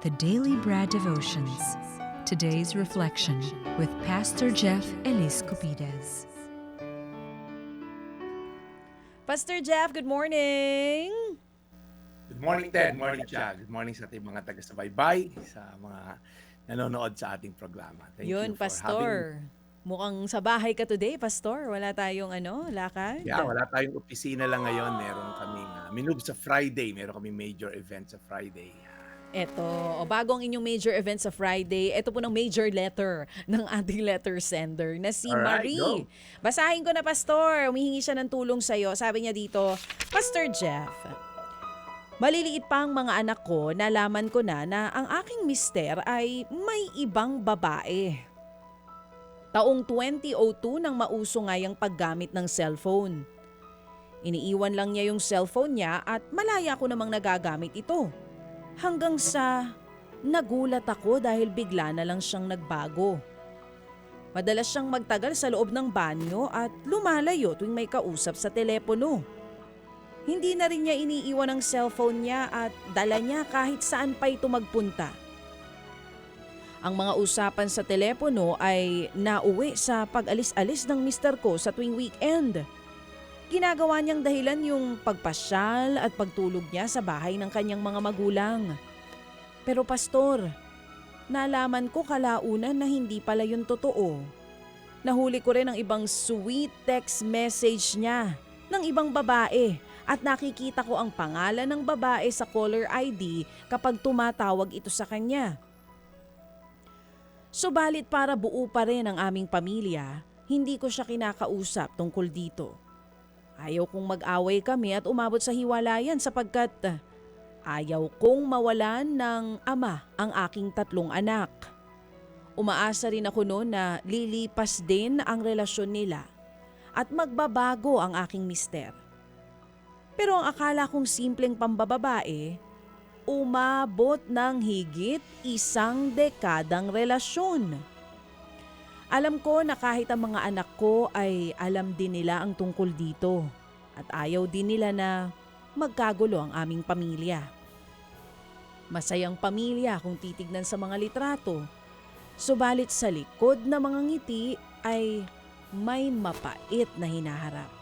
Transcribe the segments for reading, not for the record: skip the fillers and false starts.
the Daily Bread Devotions. Today's reflection with Pastor Jeff Elis Cupides. Pastor Jeff, good morning! Good morning, Ted. Good morning, Cha. Good morning sa ating mga taga-subaybay, sa mga nanonood sa ating programa. Thank you Yun, for having me. Pastor. Mukhang sa bahay ka today, Pastor. Wala tayong lakad. Yeah, wala tayong opisina lang ngayon. Meron kaming minove sa Friday. Meron kaming major event sa Friday. Eto, bago ang inyong major event sa Friday, ito po ng major letter ng ating letter sender na si Alright, Marie. go. Basahin ko na, Pastor. Humihingi siya ng tulong sa'yo. Sabi niya dito, Pastor Jeff, maliliit pa ang mga anak ko, nalaman ko na ang aking mister ay may ibang babae. Taong 2002 nang mauso nga yung paggamit ng cellphone. Iniiwan lang niya yung cellphone niya at malaya ko namang nagagamit ito. Hanggang sa nagulat ako dahil bigla na lang siyang nagbago. Madalas siyang magtagal sa loob ng banyo at lumalayo tuwing may kausap sa telepono. Hindi na rin niya iniiwan ang cellphone niya at dala niya kahit saan pa ito magpunta. Ang mga usapan sa telepono ay nauwi sa pag-alis-alis ng mister ko sa tuwing weekend. Ginagawa niyang dahilan yung pagpasyal at pagtulog niya sa bahay ng kanyang mga magulang. Pero Pastor, nalaman ko kalaunan na hindi pala yun totoo. Nahuli ko rin ang ibang sweet text message niya ng ibang babae at nakikita ko ang pangalan ng babae sa caller ID kapag tumatawag ito sa kanya. Subalit para buo pa rin ang aming pamilya, hindi ko siya kinakausap tungkol dito. Ayaw kong mag-away kami at umabot sa hiwalayan sapagkat ayaw kong mawalan ng ama ang aking 3 anak. Umaasa rin ako noon na lilipas din ang relasyon nila at magbabago ang aking mister. Pero ang akala kong simpleng pambababae, umabot ng higit 1 dekadang relasyon. Alam ko na kahit ang mga anak ko ay alam din nila ang tungkol dito at ayaw din nila na magkagulo ang aming pamilya. Masayang pamilya kung titignan sa mga litrato, subalit sa likod na mga ngiti ay may mapait na hinaharap.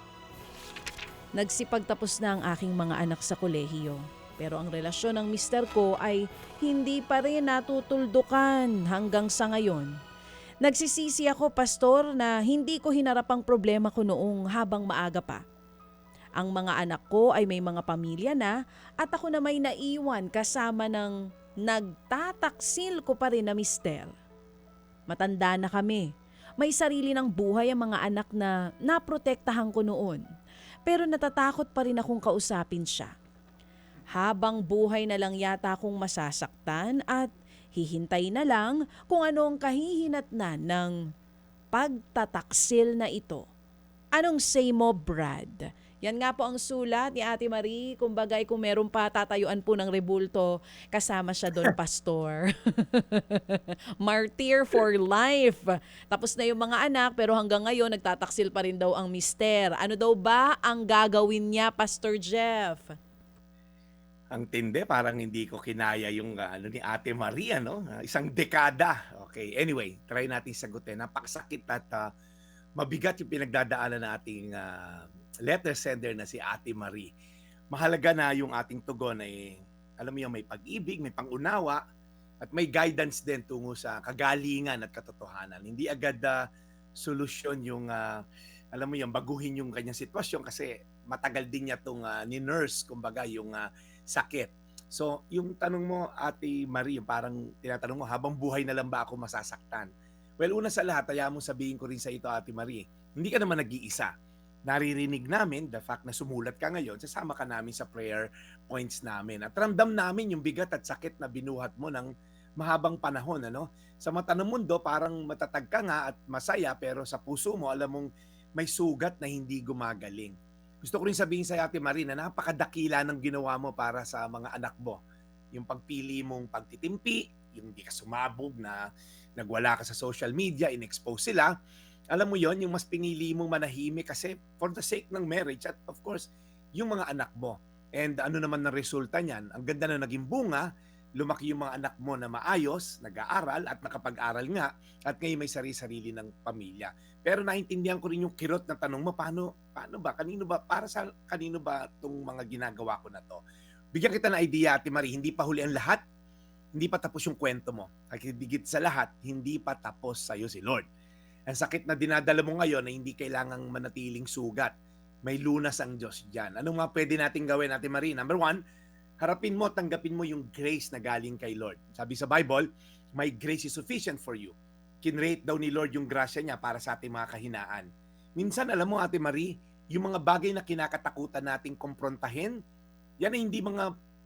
Nagsipagtapos na ang aking mga anak sa kolehiyo. Pero ang relasyon ng mister ko ay hindi pa rin natutuldukan hanggang sa ngayon. Nagsisisi ako, Pastor, na hindi ko hinarap ang problema ko noong habang maaga pa. Ang mga anak ko ay may mga pamilya na at ako na may naiwan kasama ng nagtataksil ko pa rin na mister. Matanda na kami. May sarili ng buhay ang mga anak na naprotektahan ko noon. Pero natatakot pa rin akong kausapin siya. Habang buhay na lang yata akong masasaktan at hihintay na lang kung ano ang kahihinatnan ng pagtataksil na ito. Anong say mo, Brad? Yan nga po ang sulat ni Ate Marie. Kumbagay kung meron pa tatayuan po ng rebulto, kasama siya doon, Pastor. Martyr for life. Tapos na yung mga anak pero hanggang ngayon nagtataksil pa rin daw ang mister. Ano daw ba ang gagawin niya, Pastor Jeff? Ang tindi, parang hindi ko kinaya yung ni Ate Maria, no? 1 dekada. Okay, anyway, try natin sagutin. Napakasakit at mabigat yung pinagdadaanan ng ating letter sender na si Ate Marie. Mahalaga na yung ating tugon ay, alam mo yung may pag-ibig, may pangunawa, at may guidance din tungo sa kagalingan at katotohanan. Hindi agad solusyon yung, alam mo yung baguhin yung kanyang sitwasyon kasi matagal din niya itong ni-nurse, kumbaga yung sakit. So, yung tanong mo, Ate Marie, parang tinatanong mo, habang buhay na lang ba ako masasaktan? Well, una sa lahat, hayaan mo sabihin ko rin sa ito, Ate Marie, hindi ka naman nag-iisa. Naririnig namin, the fact na sumulat ka ngayon, sasama ka namin sa prayer points namin. At ramdam namin yung bigat at sakit na binuhat mo ng mahabang panahon. Ano? Sa mata ng mundo, parang matatag ka nga at masaya, pero sa puso mo, alam mong may sugat na hindi gumagaling. Gusto ko rin sabihin sa Ate Marie na napakadakila ng ginawa mo para sa mga anak mo. Yung pagpili mong pagtitimpi, yung hindi ka sumabog na nagwala ka sa social media, in-expose sila. Alam mo yon, yung mas pinili mong manahimik kasi for the sake ng marriage at of course, yung mga anak mo. And ano naman ang resulta niyan? Ang ganda na naging bunga, lumaki yung mga anak mo na maayos, nag-aaral at nakapag-aral nga, at ngayon may sarili-sarili ng pamilya. Pero naintindihan ko rin yung kirot na tanong mo, paano ba? Para sa kanino ba itong mga ginagawa ko na to? Bigyan kita ng idea, Ate Marie, hindi pa huli ang lahat, hindi pa tapos yung kwento mo. At higit sa lahat, hindi pa tapos sa'yo si Lord. Ang sakit na dinadala mo ngayon na hindi kailangang manatiling sugat. May lunas ang Diyos dyan. Anong mga pwede natin gawin, Ate Marie? Number 1, harapin mo, tanggapin mo yung grace na galing kay Lord. Sabi sa Bible, my grace is sufficient for you. Kinrate daw ni Lord yung grasya niya para sa ating mga kahinaan. Minsan, alam mo, Ate Marie, yung mga bagay na kinakatakutan nating komprontahin, yan ay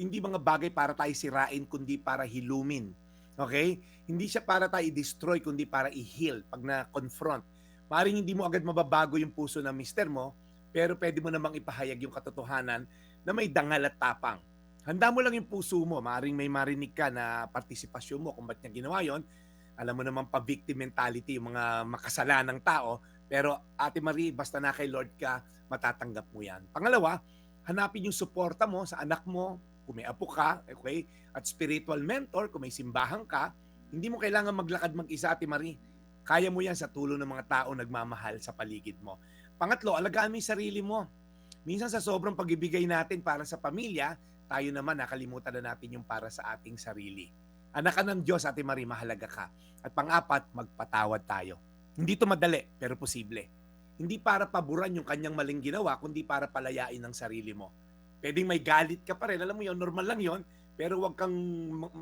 hindi mga bagay para tayo sirain, kundi para hilumin. Okay? Hindi siya para tayo i-destroy, kundi para i-heal pag na-confront. Maaaring hindi mo agad mababago yung puso ng mister mo, pero pwede mo namang ipahayag yung katotohanan na may dangal at tapang. Handa mo lang yung puso mo. Maaaring may marinig ka na partisipasyon mo kung ba't niya ginawa yun. Alam mo naman pa-victim mentality yung mga makasalanang tao. Pero Ate Marie, basta na kay Lord ka, matatanggap mo yan. Pangalawa, hanapin yung suporta mo sa anak mo, kung may apo ka, okay? At spiritual mentor, kung may simbahan ka, hindi mo kailangan maglakad mag-isa, Ate Marie. Kaya mo yan sa tulong ng mga tao nagmamahal sa paligid mo. Pangatlo, alagaan mo yung sarili mo. Minsan sa sobrang pag-ibigay natin para sa pamilya, tayo naman nakalimutan na natin yung para sa ating sarili. Anak ka ng Diyos, Ate Marie, mahalaga ka. At pang-apat, magpatawad tayo. Hindi ito madali, pero posible. Hindi para paburan yung kanyang maling ginawa, kundi para palayain ang sarili mo. Pwedeng may galit ka pa rin, alam mo yun, normal lang yun, pero huwag kang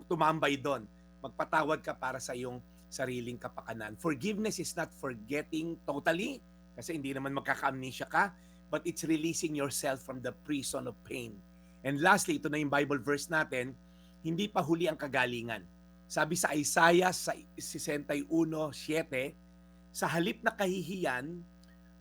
tumambay doon. Magpatawad ka para sa iyong sariling kapakanan. Forgiveness is not forgetting totally, kasi hindi naman magkaka-amnesia ka, but it's releasing yourself from the prison of pain. And lastly, ito na yung Bible verse natin, hindi pa huli ang kagalingan. Sabi sa Isaiah 61:7, sa halip na kahihiyan,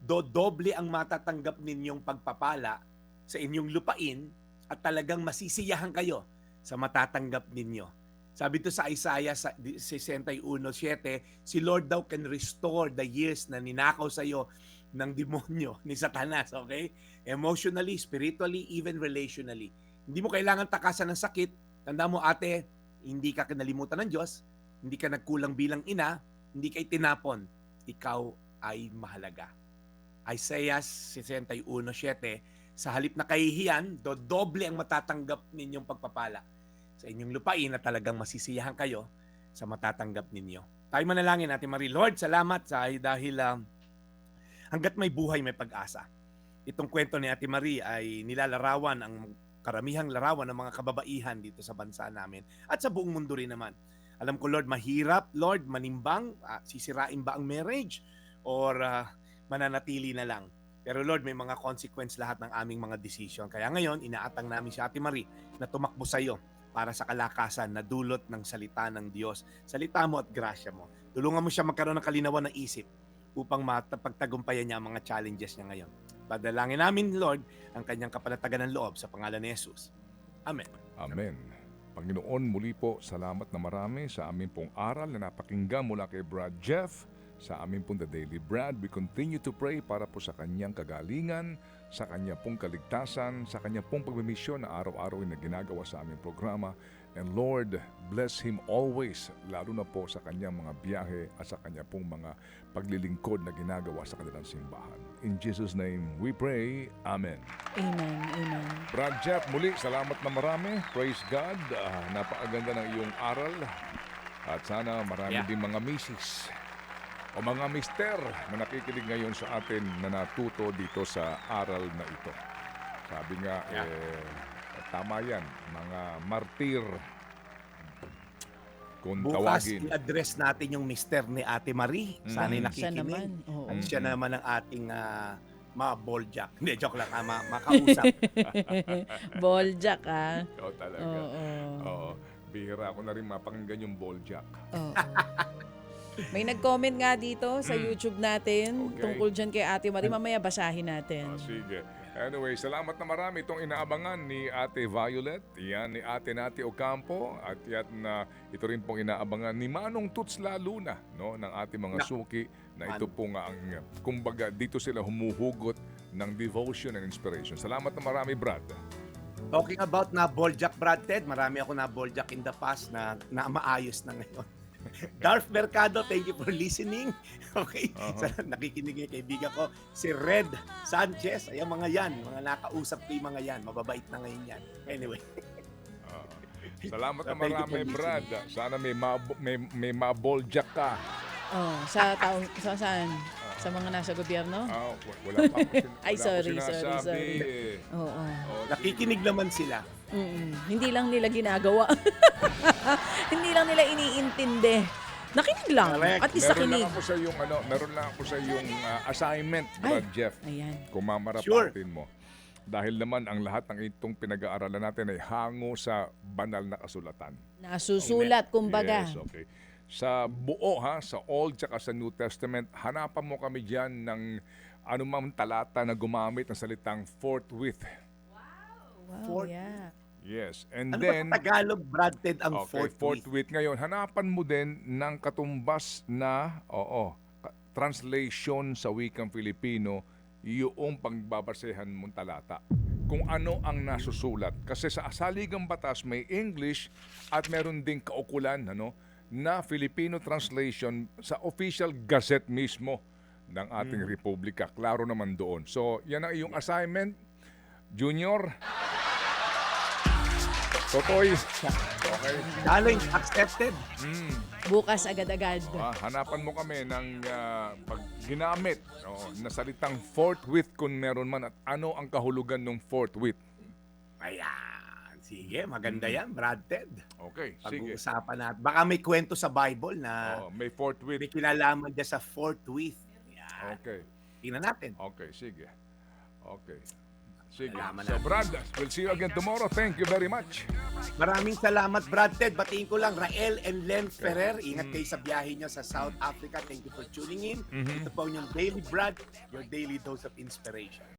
dodoble ang matatanggap ninyong pagpapala sa inyong lupain at talagang masisiyahan kayo sa matatanggap ninyo. Sabi to sa Isaiah 61:7, si Lord daw can restore the years na ninakaw sa iyo ng demonyo, ni Satanas, okay? Emotionally, spiritually, even relationally. Hindi mo kailangan takasan ng sakit. Tanda mo, ate, hindi ka kinalimutan ng Diyos, hindi ka nagkulang bilang ina, hindi ka itinapon. Ikaw ay mahalaga. Isaiah 61:7, sa halip na kahihiyan, dodoble ang matatanggap ninyong pagpapala sa inyong lupain na talagang masisiyahan kayo sa matatanggap ninyo. Tayo manalangin natin, Marie. Lord, salamat dahil hanggat may buhay, may pag-asa. Itong kwento ni Ate Marie ay nilalarawan ang karamihang larawan ng mga kababaihan dito sa bansa namin at sa buong mundo rin naman. Alam ko, Lord, mahirap, Lord, manimbang, sisirain ba ang marriage or mananatili na lang. Pero Lord, may mga consequence lahat ng aming mga decision. Kaya ngayon, inaatang namin si Ate Marie na tumakbo sa iyo para sa kalakasan na dulot ng salita ng Diyos. Salita mo at grasya mo. Tulungan mo siya magkaroon ng kalinawan ng isip upang mapagtagumpayan niya ang mga challenges niya ngayon. Padalangin namin, Lord, ang kanyang kapanatagan ng loob sa pangalan ni Jesus. Amen. Amen. Panginoon, muli po, salamat na marami sa aming pong aral na napakinggan mula kay Brad Jeff. Sa aming pong The Daily Bread, we continue to pray para po sa kanyang kagalingan, sa kanya pong kaligtasan, sa kanya pong pagmimisyon na araw-araw na ginagawa sa aming programa. And Lord, bless him always, lalo na po sa kanyang mga biyahe at sa kanya pong mga paglilingkod na ginagawa sa kanilang simbahan. In Jesus' name we pray. Amen. Amen, amen. Brad Jeff, muli, salamat na marami. Praise God. Napakaganda ng iyong aral. At sana marami din mga misis o mga mister na nakikinig ngayon sa atin na natuto dito sa aral na ito. Sabi nga, tama yan, mga martir. Kung Bukas, tawagin. i-address natin yung mister ni Ate Marie. Sana'y Siya nakikinig. naman. Oo. At siya naman ang ating ma-balljack. Hindi, joke lang. Makausap. Balljack, Oo, talaga. Oo. Oo. Bihira ako na rin mapakinggan yung balljack. Oo. May nag-comment nga dito sa YouTube natin Okay. tungkol dyan kay Ate Marie. Mamaya basahin natin. Sige. Anyway, salamat na marami itong inaabangan ni Ate Violet, yan ni Ate Nati Ocampo, at yan na ito rin pong inaabangan ni Manong Tuts Laluna, no, ng ating mga suki, na ito po nga ang, kumbaga, dito sila humuhugot ng devotion and inspiration. Salamat na marami, Brad. Talking about na balljack, Brad Ted, marami ako na balljack in the past na maayos na ngayon. Darth Mercado, thank you for listening. Okay, Uh-huh. nakikinig yung kaibigan ko. Si Red Sanchez, ayan mga yan, mga nakausap ko yung mga yan. Mababait na ngayon yan. Anyway, Ah, salamat na Thank you marami, for Brad. Sana may maboljak ka. Oh, sa taong saan? Sa mga nasa gobyerno? Wala pa ako Ay, wala ako sorry. sinasabi, eh. Oo. Oh, nakikinig naman sila. Hindi lang nila ginagawa. Hindi lang nila iniintindi. Nakinig lang. Correct. At least meron lang nakinig. ako sa yung meron lang ako sa yung assignment, Brad Jeff. Ayan. Kung mamarapatin mo. Dahil naman ang lahat ng itong pinag-aaralan natin ay hango sa banal na kasulatan. Nasusulat, kumbaga. Yes, okay. Sa buo sa Old tsaka sa New Testament, hanapan mo kami dyan ng anumang talata na gumamit ng salitang forthwith. Wow, Fort- yeah. Yes. And Ano then, ba sa Tagalog, Brad Ted, ang okay, forthwith ngayon, hanapan mo din ng katumbas na, translation sa wikang Filipino, yung pagbabasehan mong talata. Kung ano ang nasusulat. Kasi sa saligang batas may English at meron ding kaukulan na Filipino translation sa official gazette mismo ng ating republika. Klaro naman doon. So, yan ang iyong assignment, Junior. Totoy. Okay. Challenge accepted. Bukas agad-agad. Hanapan mo kami ng pag ginamit na salitang forthwith kung meron man at ano ang kahulugan ng forthwith. Ayan. Sige, maganda yan, Brad Ted. Okay, sige. Pag-uusapan natin. Baka may kwento sa Bible na May forthwith. may kinalaman dyan sa forthwith. Yan. Okay. Tingnan natin. Okay, sige. Okay. Sige. Malaman So, natin. Brad, we'll see you again tomorrow. Thank you very much. Maraming salamat, Brad Ted. Batiin ko lang, Rael and Len Ferrer. Ingat kayo sa biyahe nyo sa South Africa. Thank you for tuning in. Ito po yung Daily Brad, your daily dose of inspiration.